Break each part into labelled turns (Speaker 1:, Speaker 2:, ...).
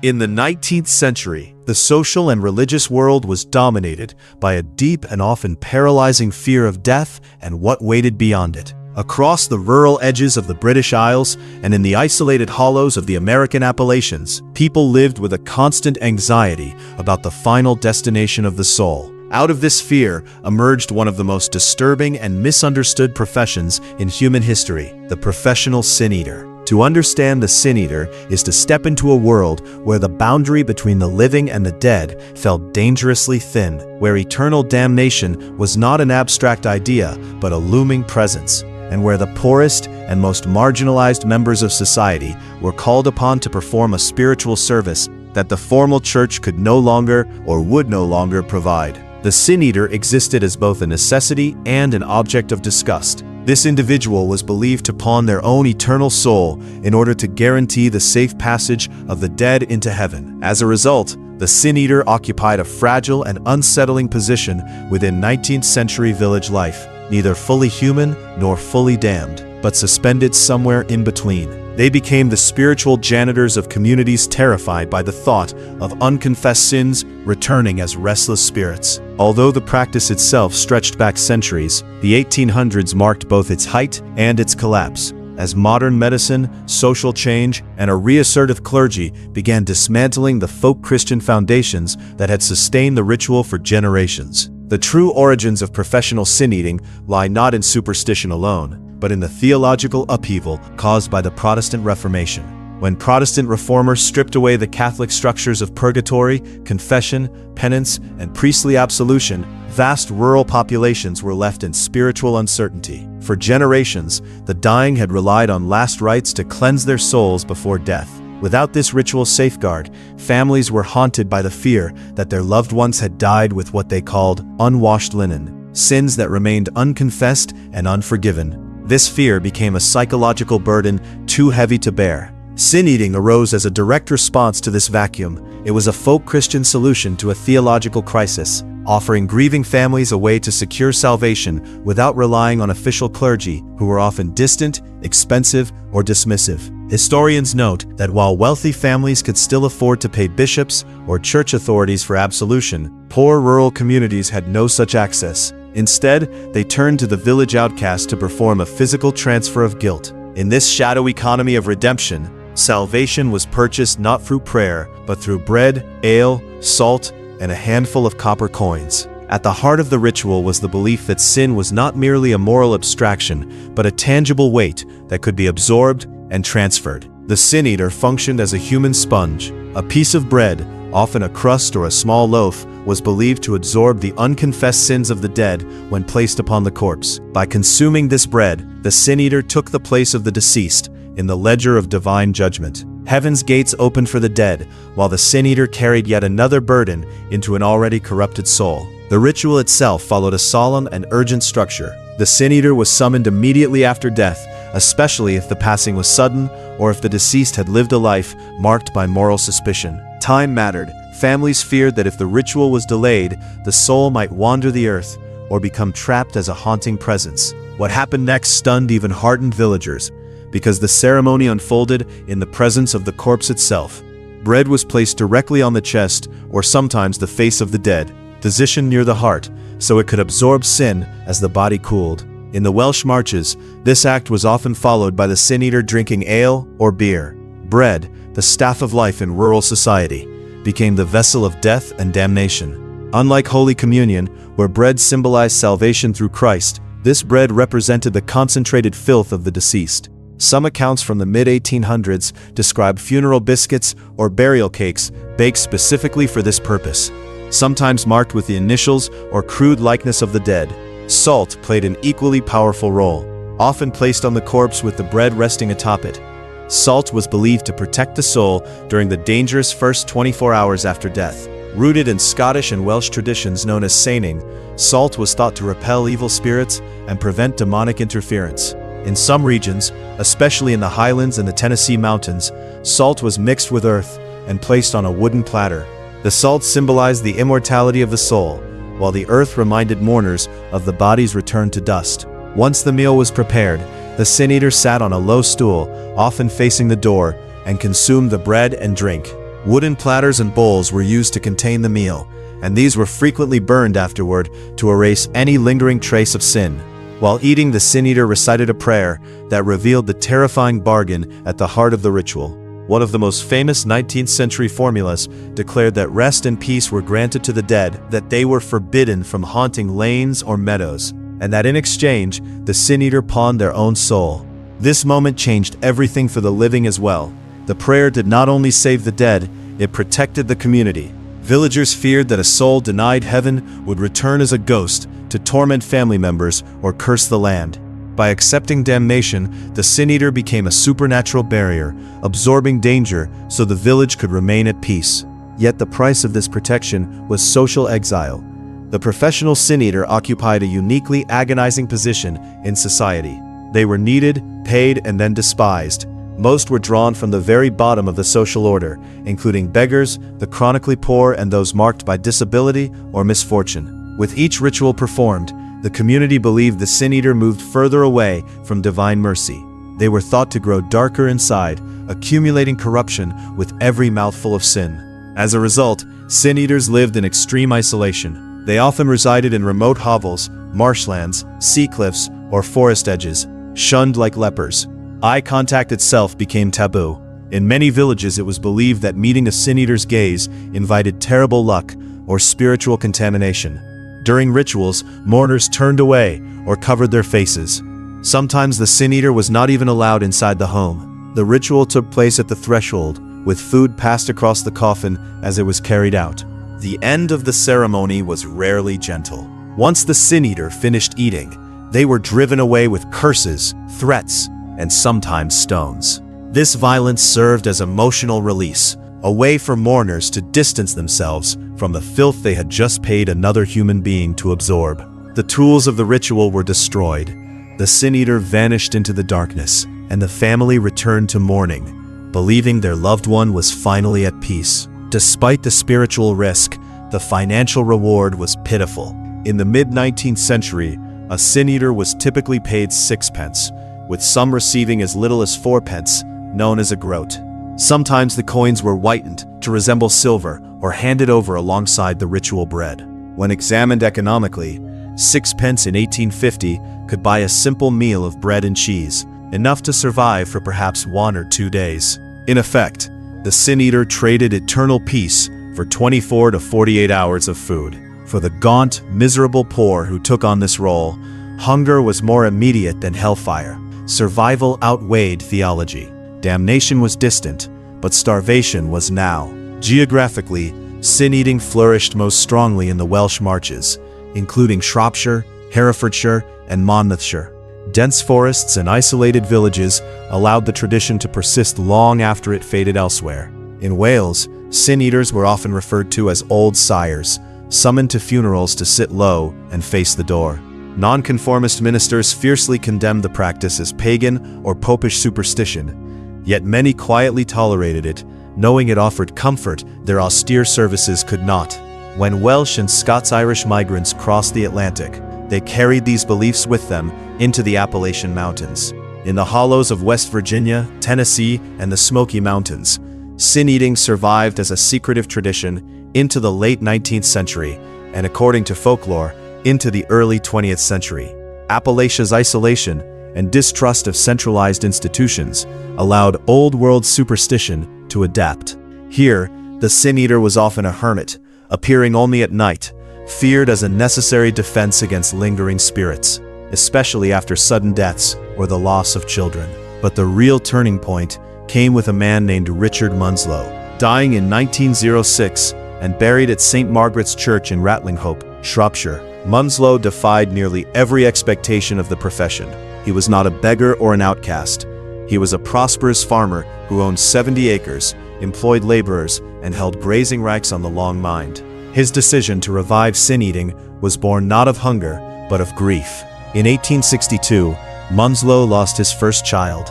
Speaker 1: In the 19th century, the social and religious world was dominated by a deep and often paralyzing fear of death and what waited beyond it. Across the rural edges of the British Isles and in the isolated hollows of the American Appalachians, people lived with a constant anxiety about the final destination of the soul. Out of this fear emerged one of the most disturbing and misunderstood professions in human history, the professional sin eater. To understand the sin eater is to step into a world where the boundary between the living and the dead fell dangerously thin, where eternal damnation was not an abstract idea but a looming presence, and where the poorest and most marginalized members of society were called upon to perform a spiritual service that the formal church could no longer or would no longer provide. The sin eater existed as both a necessity and an object of disgust. This individual was believed to pawn their own eternal soul in order to guarantee the safe passage of the dead into heaven. As a result, the sin eater occupied a fragile and unsettling position within 19th century village life, neither fully human nor fully damned, but suspended somewhere in between. They became the spiritual janitors of communities terrified by the thought of unconfessed sins returning as restless spirits. Although the practice itself stretched back centuries, the 1800s marked both its height and its collapse, as modern medicine, social change, and a reassertive clergy began dismantling the folk Christian foundations that had sustained the ritual for generations. The true origins of professional sin-eating lie not in superstition alone, but in the theological upheaval caused by the Protestant Reformation. When Protestant reformers stripped away the Catholic structures of purgatory, confession, penance, and priestly absolution, vast rural populations were left in spiritual uncertainty. For generations, the dying had relied on last rites to cleanse their souls before death. Without this ritual safeguard, families were haunted by the fear that their loved ones had died with what they called unwashed linen, sins that remained unconfessed and unforgiven. This fear became a psychological burden too heavy to bear. Sin-eating arose as a direct response to this vacuum. It was a folk Christian solution to a theological crisis, offering grieving families a way to secure salvation without relying on official clergy who were often distant, expensive, or dismissive. Historians note that while wealthy families could still afford to pay bishops or church authorities for absolution, poor rural communities had no such access. Instead, they turned to the village outcast to perform a physical transfer of guilt. In this shadow economy of redemption, salvation was purchased not through prayer, but through bread, ale, salt, and a handful of copper coins. At the heart of the ritual was the belief that sin was not merely a moral abstraction, but a tangible weight that could be absorbed and transferred. The sin eater functioned as a human sponge. A piece of bread, often a crust or a small loaf, was believed to absorb the unconfessed sins of the dead when placed upon the corpse. By consuming this bread, the sin eater took the place of the deceased in the ledger of divine judgment. Heaven's gates opened for the dead, while the sin eater carried yet another burden into an already corrupted soul. The ritual itself followed a solemn and urgent structure. The sin eater was summoned immediately after death, especially if the passing was sudden or if the deceased had lived a life marked by moral suspicion. Time mattered. Families feared that if the ritual was delayed, the soul might wander the earth or become trapped as a haunting presence. What happened next stunned even hardened villagers, because the ceremony unfolded in the presence of the corpse itself. Bread was placed directly on the chest or sometimes the face of the dead, positioned near the heart, so it could absorb sin as the body cooled. In the Welsh marches, this act was often followed by the sin eater drinking ale or beer. Bread, the staff of life in rural society, became the vessel of death and damnation. Unlike Holy Communion, where bread symbolized salvation through Christ, this bread represented the concentrated filth of the deceased. Some accounts from the mid-1800s describe funeral biscuits or burial cakes baked specifically for this purpose, sometimes marked with the initials or crude likeness of the dead. Salt played an equally powerful role, often placed on the corpse with the bread resting atop it. Salt was believed to protect the soul during the dangerous first 24 hours after death. Rooted in Scottish and Welsh traditions known as seining, salt was thought to repel evil spirits and prevent demonic interference. In some regions, especially in the highlands and the Tennessee mountains, salt was mixed with earth and placed on a wooden platter. The salt symbolized the immortality of the soul, while the earth reminded mourners of the body's return to dust. Once the meal was prepared, the sin eater sat on a low stool, often facing the door, and consumed the bread and drink. Wooden platters and bowls were used to contain the meal, and these were frequently burned afterward to erase any lingering trace of sin. While eating, the sin eater recited a prayer that revealed the terrifying bargain at the heart of the ritual. One of the most famous 19th century formulas declared that rest and peace were granted to the dead, that they were forbidden from haunting lanes or meadows, and that in exchange, the sin eater pawned their own soul. This moment changed everything for the living as well. The prayer did not only save the dead, it protected the community. Villagers feared that a soul denied heaven would return as a ghost to torment family members or curse the land. By accepting damnation, the sin eater became a supernatural barrier, absorbing danger so the village could remain at peace. Yet the price of this protection was social exile. The professional sin eater occupied a uniquely agonizing position in society. They were needed, paid, and then despised. Most were drawn from the very bottom of the social order, including beggars, the chronically poor, and those marked by disability or misfortune. With each ritual performed, the community believed the sin eater moved further away from divine mercy. They were thought to grow darker inside, accumulating corruption with every mouthful of sin. As a result, sin eaters lived in extreme isolation. They often resided in remote hovels, marshlands, sea cliffs, or forest edges, shunned like lepers. Eye contact itself became taboo. In many villages, it was believed that meeting a sin eater's gaze invited terrible luck or spiritual contamination. During rituals, mourners turned away or covered their faces. Sometimes the sin eater was not even allowed inside the home. The ritual took place at the threshold, with food passed across the coffin as it was carried out. The end of the ceremony was rarely gentle. Once the sin eater finished eating, they were driven away with curses, threats, and sometimes stones. This violence served as emotional release, a way for mourners to distance themselves from the filth they had just paid another human being to absorb. The tools of the ritual were destroyed. The sin eater vanished into the darkness, and the family returned to mourning, believing their loved one was finally at peace. Despite the spiritual risk, the financial reward was pitiful. In the mid-19th century, a sin eater was typically paid 6 pence, with some receiving as little as 4 pence, known as a groat. Sometimes the coins were whitened to resemble silver or handed over alongside the ritual bread. When examined economically, 6 pence in 1850 could buy a simple meal of bread and cheese, enough to survive for perhaps 1 or 2 days. In effect, the sin eater traded eternal peace for 24 to 48 hours of food. For the gaunt, miserable poor who took on this role, hunger was more immediate than hellfire. Survival outweighed theology. Damnation was distant, but starvation was now. Geographically, sin-eating flourished most strongly in the Welsh Marches, including Shropshire, Herefordshire, and Monmouthshire. Dense forests and isolated villages allowed the tradition to persist long after it faded elsewhere. In Wales, sin-eaters were often referred to as old sires, summoned to funerals to sit low and face the door. Nonconformist ministers fiercely condemned the practice as pagan or popish superstition, yet many quietly tolerated it, knowing it offered comfort their austere services could not. When Welsh and Scots-Irish migrants crossed the Atlantic, they carried these beliefs with them into the Appalachian Mountains. In the hollows of West Virginia, Tennessee, and the Smoky Mountains, sin-eating survived as a secretive tradition into the late 19th century, and according to folklore, into the early 20th century. Appalachia's isolation and distrust of centralized institutions allowed Old World superstition to adapt. Here, the sin-eater was often a hermit, appearing only at night, feared as a necessary defense against lingering spirits, especially after sudden deaths or the loss of children. But the real turning point came with a man named Richard Munslow. Dying in 1906 and buried at St. Margaret's Church in Ratlinghope, Shropshire, Munslow defied nearly every expectation of the profession. He was not a beggar or an outcast. He was a prosperous farmer who owned 70 acres, employed laborers, and held grazing rights on the Long Mind. His decision to revive sin-eating was born not of hunger, but of grief. In 1862, Munslow lost his first child.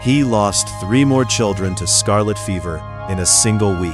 Speaker 1: He lost 3 more children to scarlet fever in a single week.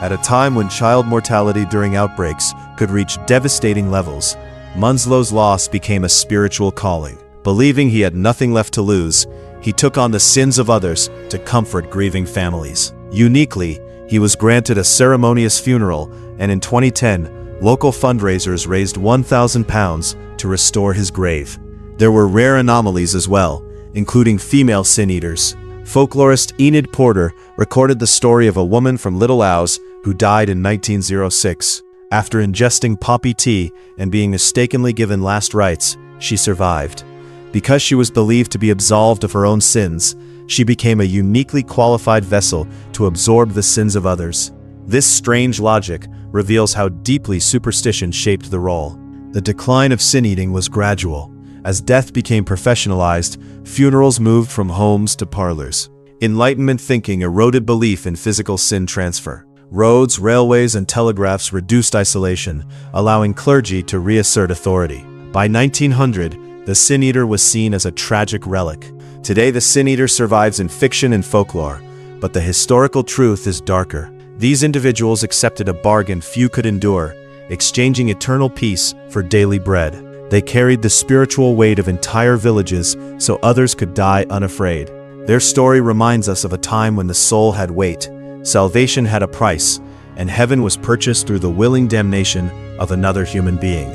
Speaker 1: At a time when child mortality during outbreaks could reach devastating levels, Munslow's loss became a spiritual calling. Believing he had nothing left to lose, he took on the sins of others to comfort grieving families. Uniquely, He was granted a ceremonious funeral, and in 2010, local fundraisers raised £1,000 to restore his grave. There were rare anomalies as well, including female sin-eaters. Folklorist Enid Porter recorded the story of a woman from Little Owls who died in 1906. After ingesting poppy tea and being mistakenly given last rites, she survived. Because she was believed to be absolved of her own sins, she became a uniquely qualified vessel to absorb the sins of others. This strange logic reveals how deeply superstition shaped the role. The decline of sin-eating was gradual. As death became professionalized, funerals moved from homes to parlors. Enlightenment thinking eroded belief in physical sin transfer. Roads, railways, and telegraphs reduced isolation, allowing clergy to reassert authority. By 1900, the sin-eater was seen as a tragic relic. Today, the sin-eater survives in fiction and folklore, but the historical truth is darker. These individuals accepted a bargain few could endure, exchanging eternal peace for daily bread. They carried the spiritual weight of entire villages so others could die unafraid. Their story reminds us of a time when the soul had weight, salvation had a price, and heaven was purchased through the willing damnation of another human being.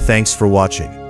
Speaker 1: Thanks for watching.